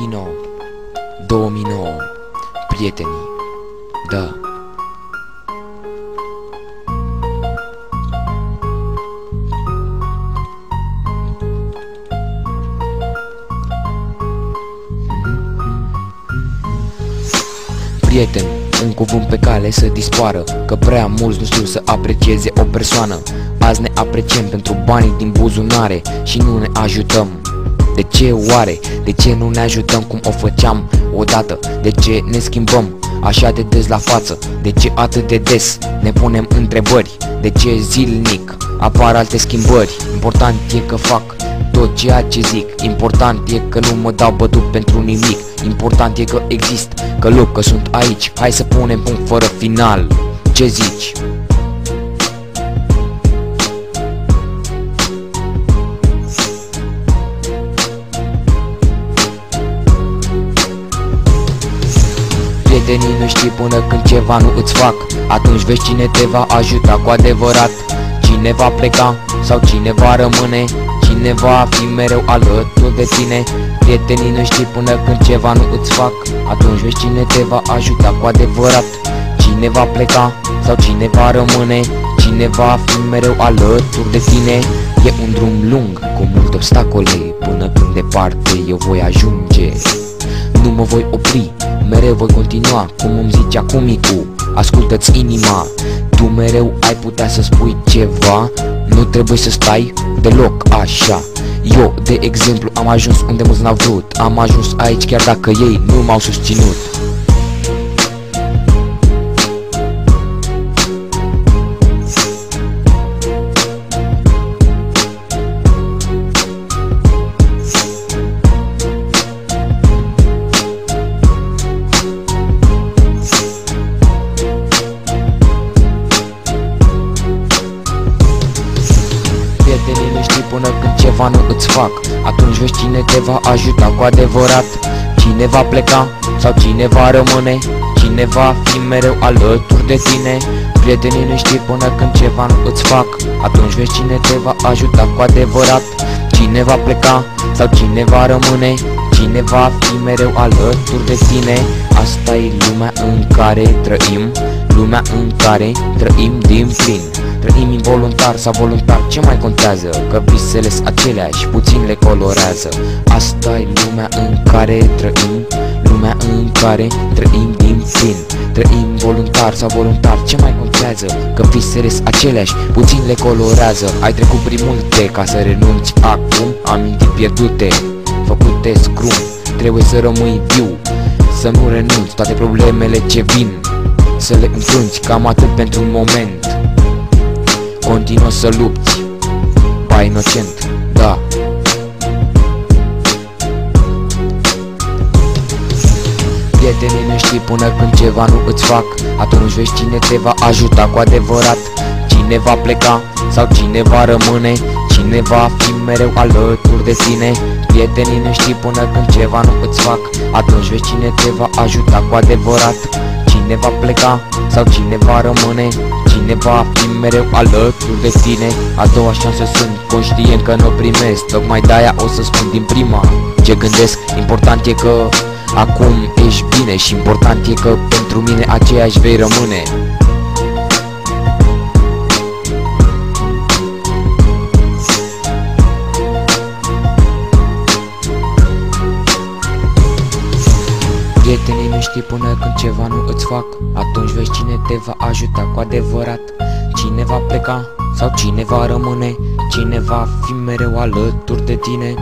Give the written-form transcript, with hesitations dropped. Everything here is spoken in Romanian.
Ino 2009. Prietenii. Da. Prieten, un cuvânt pe cale să dispară, că prea mulți nu știu să aprecieze o persoană. Azi ne apreciem pentru banii din buzunare și nu ne ajutăm. De ce oare? De ce nu ne ajutăm cum o făceam odată? De ce ne schimbăm așa de des la față? De ce atât de des ne punem întrebări? De ce zilnic apar alte schimbări? Important e că fac tot ceea ce zic. Important e că nu mă dau bătut pentru nimic. Important e că exist, că lupt, că sunt aici. Hai să punem punct fără final. Ce zici? Prietenii nu știi până când ceva nu îți fac. Atunci vezi cine te va ajuta cu adevărat. Cine va pleca sau cine va rămâne. Cine va fi mereu alături de tine. Prietenii nu știi până când ceva nu îți fac. Atunci vezi cine te va ajuta cu adevărat. Cine va pleca sau cine va rămâne. Cine va fi mereu alături de tine. E un drum lung cu multe obstacole, până când departe eu voi ajunge. Nu mă voi opri, mereu voi continua, cum îmi zicea cumicu. Ascultă-ți inima, tu mereu ai putea să spui ceva. Nu trebuie să stai deloc așa. Eu, de exemplu, am ajuns unde mulți n-au vrut. Am ajuns aici chiar dacă ei nu m-au susținut. Prietenii nu știi până când ceva nu îți fac. Atunci vezi cine te va ajuta cu adevărat. Cine va pleca sau cine va rămâne. Cine va fi mereu alături de tine. Prietenii nu știi până când ceva nu îți fac. Atunci vezi cine te va ajuta cu adevărat. Cine va pleca sau cine va rămâne. Cine va fi mereu alături de tine. Asta e lumea în care trăim. Lumea în care trăim din plin. Trăim involuntar sau voluntar, ce mai contează? Că visele-s aceleași, puțin le colorează. Asta e lumea în care trăim. Lumea în care trăim din plin. Trăim voluntar sau voluntar, ce mai contează? Că visele-s aceleași, puțin le colorează. Ai trecut prin multe ca să renunți acum. Amintiri pierdute, făcute scrum. Trebuie să rămâi viu, să nu renunți toate problemele ce vin. Să le înfrunți, cam atât pentru un moment. Continuă să lupți, ba inocent, da. Prietenii nu știi până când ceva nu îți fac. Atunci vezi cine te va ajuta cu adevărat. Cine va pleca sau cine va rămâne. Cine va fi mereu alături de tine. Prietenii nu știi până când ceva nu îți fac. Atunci vezi cine te va ajuta cu adevărat. Cine va pleca sau cine va rămâne. Cine va fi mereu alături de tine. A doua șansă sunt conștient că nu primesc. Tocmai de-aia o să spun din prima ce gândesc. Important e că acum ești bine. Și important e că pentru mine aceeași vei rămâne. Prietenii nu știi până când ceva nu îți fac. Atunci vezi cine te va ajuta cu adevărat. Cine va pleca sau cine va rămâne. Cine va fi mereu alături de tine.